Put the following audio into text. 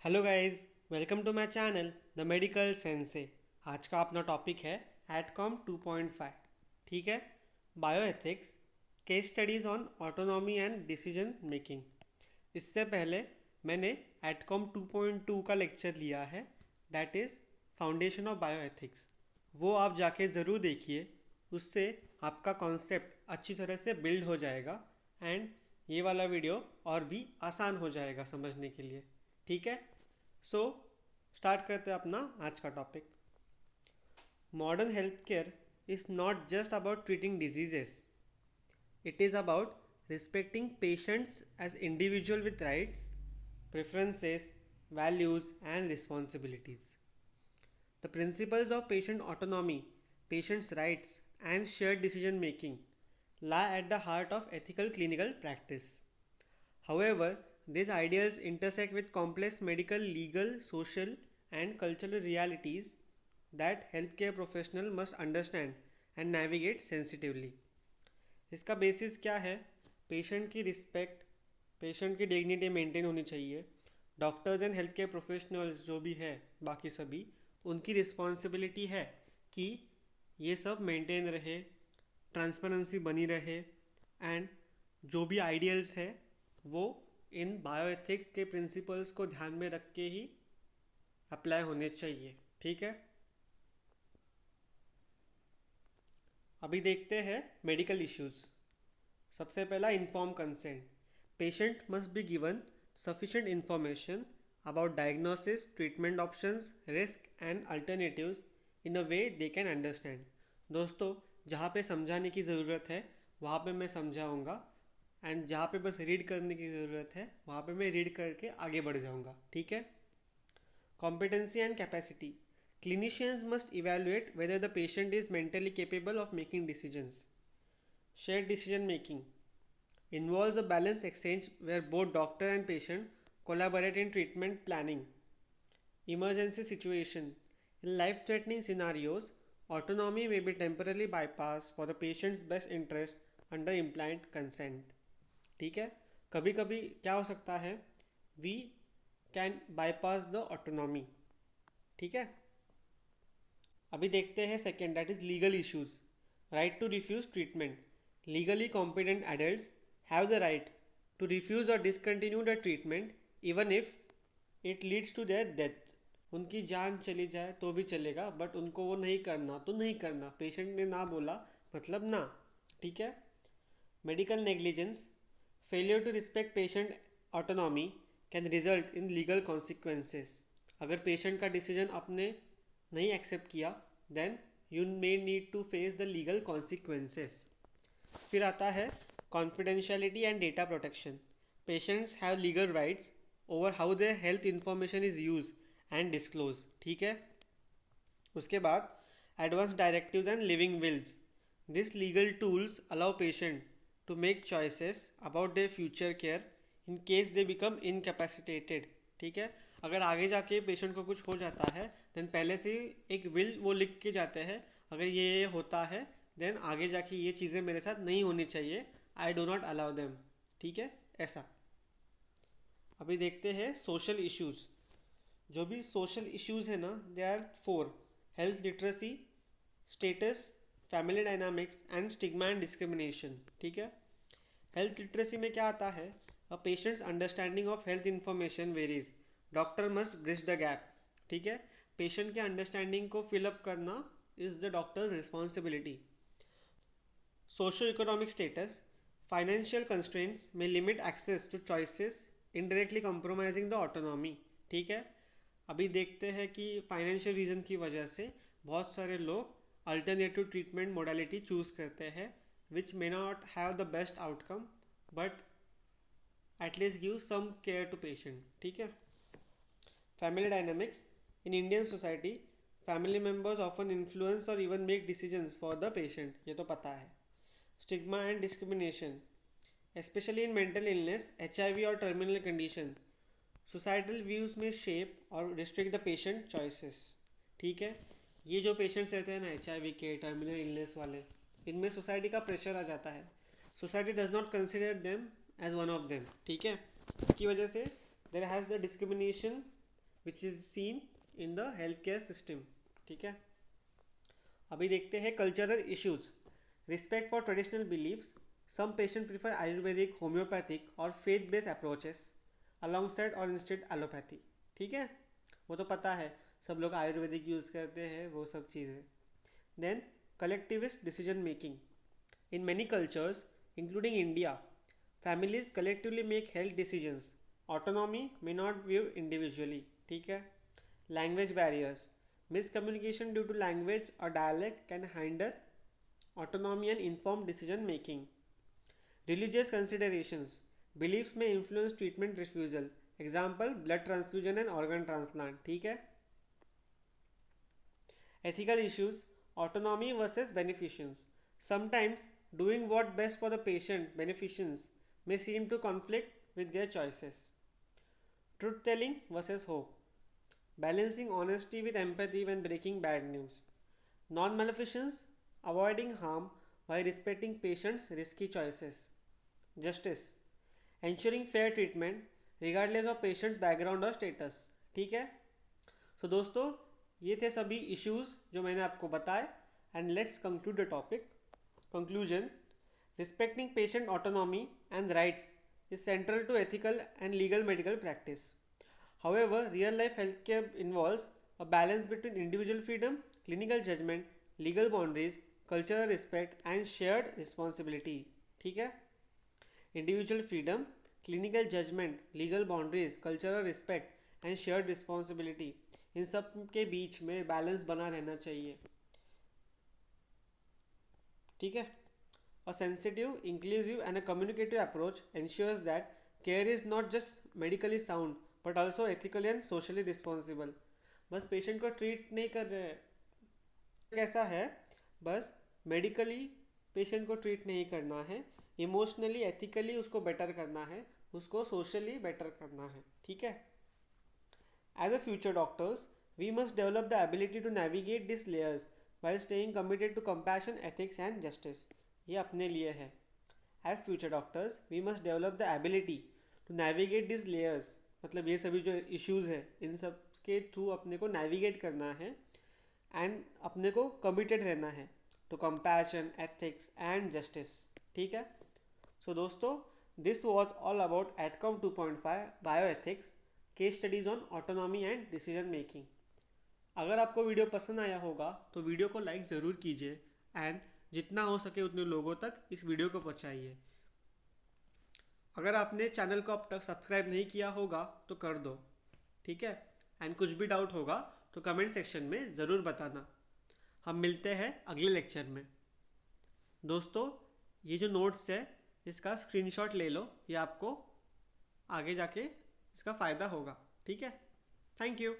Hello guys, welcome to my channel the medical sensei. आज का अपना टॉपिक है एडकॉम 2.5। ठीक है, bioethics, case studies on autonomy and decision making. इससे पहले मैंने एडकॉम 2.2 का लेक्चर लिया है, that is foundation of bioethics. वो आप जाके ज़रूर देखिए, उससे आपका कॉन्सेप्ट अच्छी तरह से बिल्ड हो जाएगा एंड ये वाला वीडियो और भी आसान हो जाएगा समझने के लिए। ठीक है, सो स्टार्ट करते हैं अपना आज का topic. Modern health care is not just about treating diseases, it is about respecting patients as individual with rights, preferences, values and responsibilities. The principles of patient autonomy, patient's rights and shared decision making lie at the heart of ethical clinical practice. However, these ideals intersect with complex medical, legal, social, and cultural realities that healthcare professionals must understand and navigate sensitively. इसका basis क्या है? Patient की respect, patient की dignity maintain होनी चाहिए। Doctors and health care professionals जो भी है, बाकी सभी, उनकी रिस्पॉन्सिबिलिटी है कि ये सब मेंटेन रहे, ट्रांसपेरेंसी बनी रहे एंड जो भी आइडियल्स है वो इन बायोएथिक के प्रिंसिपल्स को ध्यान में रख के ही अप्लाई होने चाहिए। ठीक है, अभी देखते हैं मेडिकल इश्यूज़। सबसे पहला, inform consent. Patient must be given sufficient information about diagnosis, treatment options, risk and alternatives in a way they can understand. दोस्तों, जहाँ पे समझाने की ज़रूरत है वहाँ पे मैं समझाऊँगा एंड जहाँ पे बस रीड करने की ज़रूरत है वहाँ पे मैं रीड करके आगे बढ़ जाऊँगा। ठीक है, Competency and capacity. Clinicians must evaluate whether the patient is mentally capable of making decisions. Shared decision making involves a balanced exchange where both doctor and patient collaborate in treatment planning. Emergency situation. In life threatening scenarios, autonomy may be temporarily bypassed for the patient's best interest under implied consent. ठीक है, कभी कभी क्या हो सकता है, we can bypass the autonomy. ठीक है, अभी देखते हैं second, that is legal issues. Right to refuse treatment. Legally competent adults have the right to refuse और discontinue the treatment even if it leads to their death. उनकी जान चली जाए तो भी चलेगा, बट उनको वो नहीं करना तो नहीं करना, पेशेंट ने ना बोला मतलब ना। ठीक है, medical negligence, failure to respect patient autonomy can result in legal consequences. अगर पेशेंट का डिसीजन आपने नहीं एक्सेप्ट किया then you may need to face the legal consequences. फिर आता है confidentiality and data protection. Patients have legal rights over how their health information is use and disclose. ठीक है, उसके बाद advance directives and living wills. This legal tools allow patient to make choices about their future care in case they become incapacitated. ठीक है, अगर आगे जाके patient को कुछ हो जाता है देन पहले से ही एक विल वो लिख के जाते हैं, अगर ये होता है देन आगे जाके ये चीज़ें मेरे साथ नहीं होनी चाहिए, I do not allow them. ठीक है, ऐसा। अभी देखते हैं सोशल इश्यूज़। जो भी सोशल इश्यूज़ है ना, they are four: health literacy, status, family dynamics and stigma and discrimination. ठीक है, हेल्थ लिटरेसी में क्या आता है? A patient's understanding of health information varies, doctor must bridge the gap. ठीक है, पेशेंट के अंडरस्टैंडिंग को फिलअप करना is the doctor's responsibility. Socio economic status, financial constraints may limit access to choices indirectly compromising the autonomy. ठीक है, अभी देखते हैं कि फाइनेंशियल रीज़न की वजह से बहुत सारे लोग अल्टरनेटिव ट्रीटमेंट मोडालिटी चूज़ करते हैं which may not have the best outcome but at least give some care to patient. ठीक है, family dynamics. In Indian society family members often influence और even make decisions for the patient, ये तो पता है। Stigma and discrimination, especially in mental illness, HIV और terminal condition, societal views में shape और restrict the patient choices। ठीक है, ये जो पेशेंट्स रहते हैं ना HIV के, टर्मिनल इलनेस वाले, इनमें सोसाइटी का प्रेशर आ जाता है। Society does not consider them as one of them. ठीक है, इसकी वजह से there has the discrimination which is seen in the health care system. ठीक है, अभी देखते हैं cultural issues. Respect for traditional beliefs, some patient prefer ayurvedic, homeopathic और फेथ बेस्ड अप्रोचेस अलॉन्गसाइड और इंस्टेड एलोपैथी। ठीक है, वो तो पता है, सब लोग आयुर्वेदिक यूज़ करते हैं, वो सब चीज़ें। Then collectivist decision making. In many cultures, including India, families collectively make health decisions. Autonomy may not view individually. ठीक है, language barriers. Miscommunication due to language or dialect can hinder autonomy and informed decision making. Religious considerations. Beliefs may influence treatment refusal. Example, blood transfusion and organ transplant. ठीक है, ethical issues, autonomy versus beneficence. Sometimes doing what best for the patient beneficence may seem to conflict with their choices. Truth telling versus hope. Balancing honesty with empathy when breaking bad news. Non maleficence, avoiding harm while respecting patients' risky choices. Justice, ensuring fair treatment regardless of patient's background or status. ठीक है, सो दोस्तों ये थे सभी issues जो मैंने आपको बताए। And let's conclude the topic. Conclusion, respecting patient autonomy and rights is central to ethical and legal medical practice. However real life health care involves a balance between individual freedom, clinical judgement, legal boundaries, cultural respect and shared responsibility. ठीक है, individual freedom, clinical judgement, legal boundaries, cultural respect and shared responsibility, इन सब के बीच में balance बना रहना चाहिए। ठीक है, a sensitive, inclusive and a communicative approach ensures that care is not just medically sound but also ethically and socially responsible. बस पेशेंट को ट्रीट नहीं कर रहे हैं, कैसा है, बस मेडिकली पेशेंट को ट्रीट नहीं करना है, इमोशनली एथिकली उसको बेटर करना है, उसको सोशली बेटर करना है। ठीक है, as a future doctors, we must develop the ability to navigate these layers while staying committed to compassion, ethics and justice. ये अपने लिए है। As future doctors, we must develop the ability to navigate these layers. मतलब ये सभी जो issues है, इन सब के थ्रू अपने को navigate करना है एंड अपने को committed रहना है to compassion, ethics and justice. ठीक है, सो दोस्तों this was all about AdCom 2.5 bioethics case studies on autonomy and decision making. अगर आपको वीडियो पसंद आया होगा तो वीडियो को लाइक ज़रूर कीजिए एंड जितना हो सके उतने लोगों तक इस वीडियो को पहुंचाइए। अगर आपने चैनल को अब तक सब्सक्राइब नहीं किया होगा तो कर दो। ठीक है, एंड कुछ भी डाउट होगा तो कमेंट सेक्शन में ज़रूर बताना। हम मिलते हैं अगले लेक्चर में। दोस्तों ये जो नोट्स है इसका स्क्रीनशॉट ले लो, ये आपको आगे जाके इसका फ़ायदा होगा। ठीक है, थैंक यू।